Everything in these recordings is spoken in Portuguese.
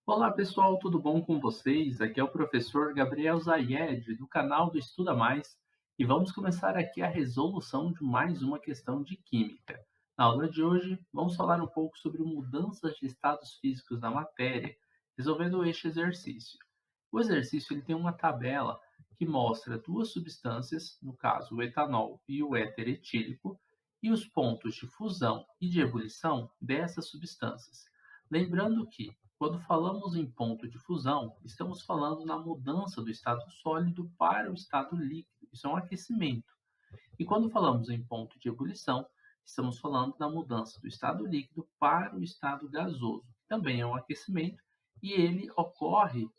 Olá pessoal, tudo bom com vocês? Aqui é o professor Gabriel Zayed, do canal do Estuda Mais, e vamos começar aqui a resolução de mais uma questão de química. Na aula de hoje, vamos falar um pouco sobre mudanças de estados físicos da matéria, resolvendo este exercício. O exercício ele tem uma tabela que mostra duas substâncias, no caso o etanol e o éter etílico, e os pontos de fusão e de ebulição dessas substâncias. Lembrando que quando falamos em ponto de fusão, estamos falando na mudança do estado sólido para o estado líquido. Isso é um aquecimento. E quando falamos em ponto de ebulição, estamos falando da mudança do estado líquido para o estado gasoso. Também é um aquecimento e ele ocorre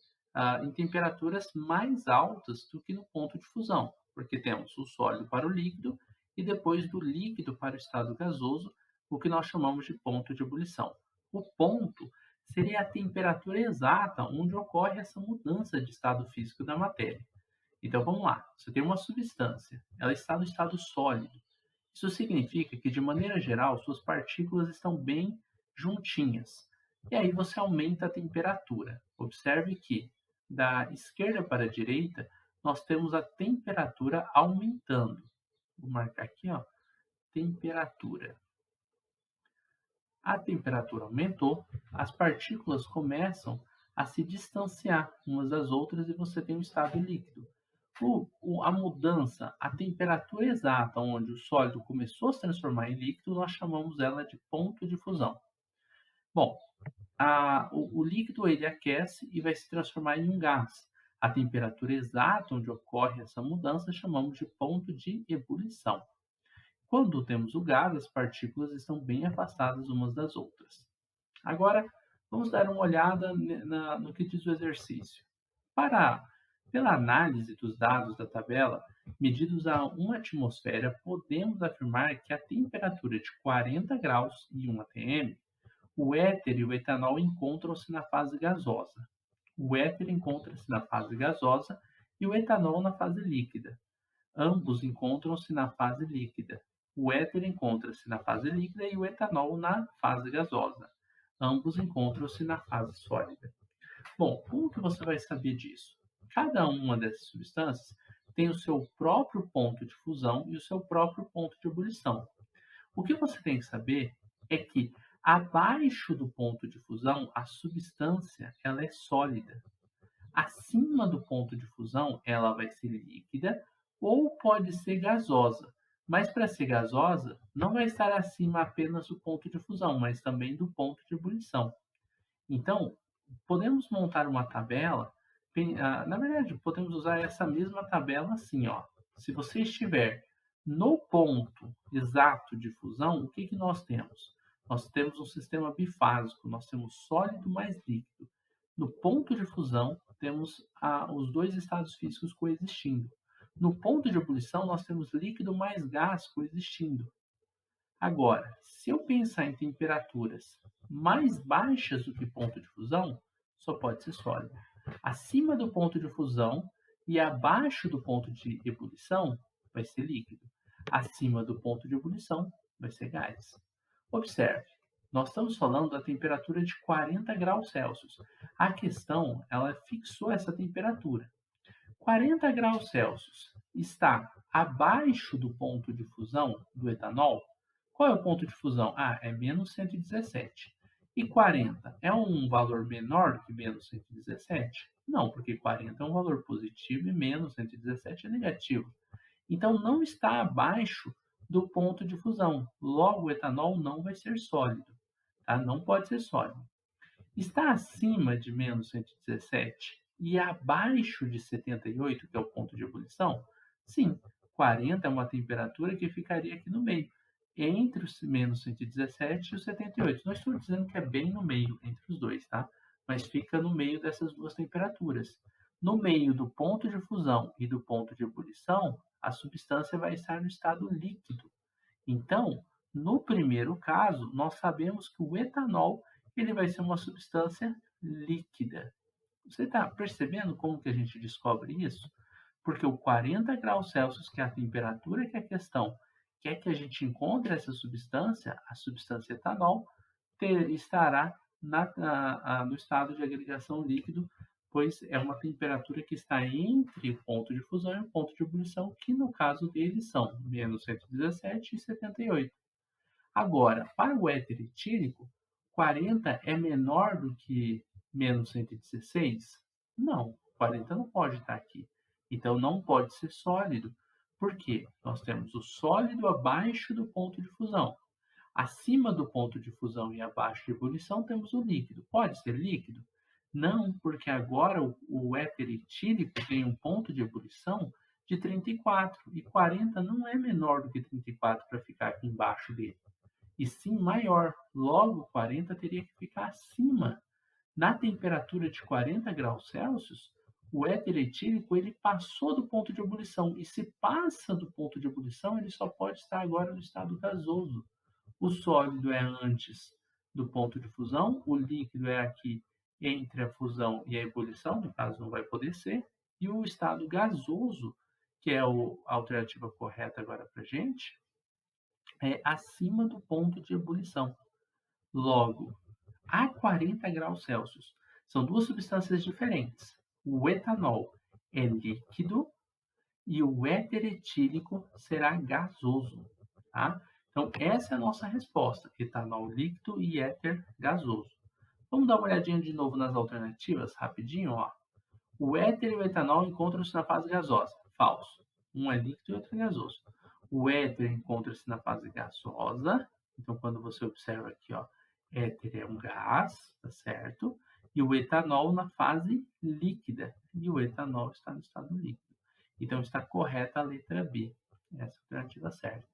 em temperaturas mais altas do que no ponto de fusão, porque temos o sólido para o líquido e depois do líquido para o estado gasoso, o que nós chamamos de ponto de ebulição. O ponto seria a temperatura exata onde ocorre essa mudança de estado físico da matéria. Então vamos lá, você tem uma substância, ela está no estado sólido. Isso significa que, de maneira geral, suas partículas estão bem juntinhas. E aí você aumenta a temperatura. Observe que, da esquerda para a direita, nós temos a temperatura aumentando. Vou marcar aqui, ó, temperatura. A temperatura aumentou, as partículas começam a se distanciar umas das outras e você tem um estado líquido. A mudança, a temperatura exata onde o sólido começou a se transformar em líquido, nós chamamos ela de ponto de fusão. Bom, o líquido ele aquece e vai se transformar em um gás. A temperatura exata onde ocorre essa mudança chamamos de ponto de ebulição. Quando temos o gás, as partículas estão bem afastadas umas das outras. Agora, vamos dar uma olhada no que diz o exercício. Para, pela análise dos dados da tabela, medidos a 1 atmosfera, podemos afirmar que a temperatura de 40 graus e 1 atm, o éter e o etanol encontram-se na fase gasosa. O éter encontra-se na fase gasosa e o etanol na fase líquida. Ambos encontram-se na fase líquida. O éter encontra-se na fase líquida e o etanol na fase gasosa. Ambos encontram-se na fase sólida. Bom, como que você vai saber disso? Cada uma dessas substâncias tem o seu próprio ponto de fusão e o seu próprio ponto de ebulição. O que você tem que saber é que abaixo do ponto de fusão, a substância ela é sólida. Acima do ponto de fusão, ela vai ser líquida ou pode ser gasosa. Mas para ser gasosa, não vai estar acima apenas do ponto de fusão, mas também do ponto de ebulição. Então, podemos montar uma tabela. Na verdade, podemos usar essa mesma tabela assim, ó. Se você estiver no ponto exato de fusão, o que que nós temos? Nós temos um sistema bifásico, nós temos sólido mais líquido. No ponto de fusão, temos os dois estados físicos coexistindo. No ponto de ebulição, nós temos líquido mais gás coexistindo. Agora, se eu pensar em temperaturas mais baixas do que ponto de fusão, só pode ser sólido. Acima do ponto de fusão e abaixo do ponto de ebulição, vai ser líquido. Acima do ponto de ebulição, vai ser gás. Observe, nós estamos falando da temperatura de 40 graus Celsius. A questão, ela fixou essa temperatura. 40 graus Celsius está abaixo do ponto de fusão do etanol. Qual é o ponto de fusão? É menos 117. E 40 é um valor menor que menos 117? Não, porque 40 é um valor positivo e menos 117 é negativo. Então, não está abaixo do ponto de fusão. Logo, o etanol não vai ser sólido. Tá? Não pode ser sólido. Está acima de menos 117 e abaixo de 78, que é o ponto de ebulição? Sim, 40 é uma temperatura que ficaria aqui no meio, entre os menos 117 e os 78. Não estou dizendo que é bem no meio entre os dois, tá? Mas fica no meio dessas duas temperaturas. No meio do ponto de fusão e do ponto de ebulição, a substância vai estar no estado líquido. Então, no primeiro caso, nós sabemos que o etanol ele vai ser uma substância líquida. Você está percebendo como que a gente descobre isso? Porque o 40 graus Celsius, que é a temperatura que é a questão, quer que a gente encontre essa substância, a substância etanol, estará no estado de agregação líquido, pois é uma temperatura que está entre o ponto de fusão e o ponto de ebulição, que no caso deles são menos 117 e 78. Agora, para o éter etílico, 40 é menor do que menos 116? Não, 40 não pode estar aqui. Então, não pode ser sólido. Por quê? Nós temos o sólido abaixo do ponto de fusão. Acima do ponto de fusão e abaixo de ebulição, temos o líquido. Pode ser líquido? Não, porque agora o éter etílico tem um ponto de ebulição de 34 e 40 não é menor do que 34 para ficar aqui embaixo dele, e sim maior. Logo, 40 teria que ficar acima. Na temperatura de 40 graus Celsius, o éter etílico ele passou do ponto de ebulição, e se passa do ponto de ebulição, ele só pode estar agora no estado gasoso. O sólido é antes do ponto de fusão, o líquido é aqui entre a fusão e a ebulição, no caso não vai poder ser, e o estado gasoso, que é a alternativa correta agora para a gente, é acima do ponto de ebulição. Logo, a 40 graus Celsius, são duas substâncias diferentes. O etanol é líquido e o éter etílico será gasoso. Tá? Então, essa é a nossa resposta: etanol líquido e éter gasoso. Vamos dar uma olhadinha de novo nas alternativas, rapidinho. Ó. O éter e o etanol encontram-se na fase gasosa. Falso. Um é líquido e outro é gasoso. O éter encontra-se na fase gasosa. Então, quando você observa aqui, ó, éter é um gás, tá certo? E o etanol na fase líquida. E o etanol está no estado líquido. Então, está correta a letra B. Essa é a alternativa certa.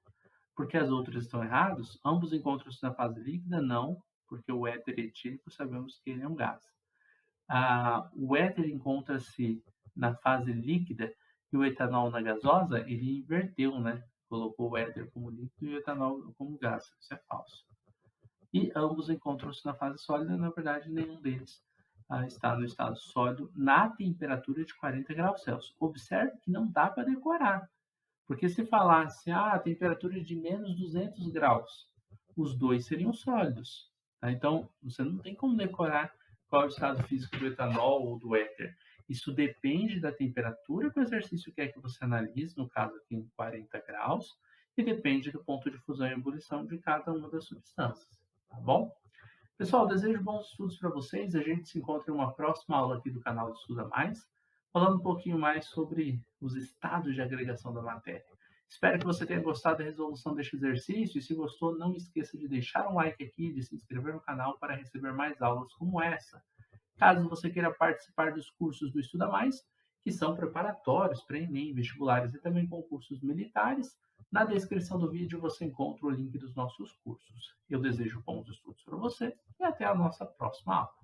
Porque as outras estão erradas? Ambos encontram-se na fase líquida? Não, porque o éter etílico sabemos que ele é um gás. O éter encontra-se na fase líquida e o etanol na gasosa, ele inverteu, né? Colocou o éter como líquido e o etanol como gás. Isso é falso. E ambos encontram-se na fase sólida, na verdade, nenhum deles está no estado sólido na temperatura de 40 graus Celsius. Observe que não dá para decorar, porque se falasse a temperatura de menos 200 graus, os dois seriam sólidos. Tá? Então, você não tem como decorar qual é o estado físico do etanol ou do éter. Isso depende da temperatura que o exercício quer que você analise, no caso aqui em 40 graus, e depende do ponto de fusão e ebulição de cada uma das substâncias. Tá bom? Pessoal, desejo bons estudos para vocês. A gente se encontra em uma próxima aula aqui do canal Estuda Mais, falando um pouquinho mais sobre os estados de agregação da matéria. Espero que você tenha gostado da resolução deste exercício, e se gostou, não esqueça de deixar um like aqui e de se inscrever no canal para receber mais aulas como essa. Caso você queira participar dos cursos do Estuda Mais, que são preparatórios para Enem, vestibulares e também concursos militares, na descrição do vídeo você encontra o link dos nossos cursos. Eu desejo bons estudos para você e até a nossa próxima aula.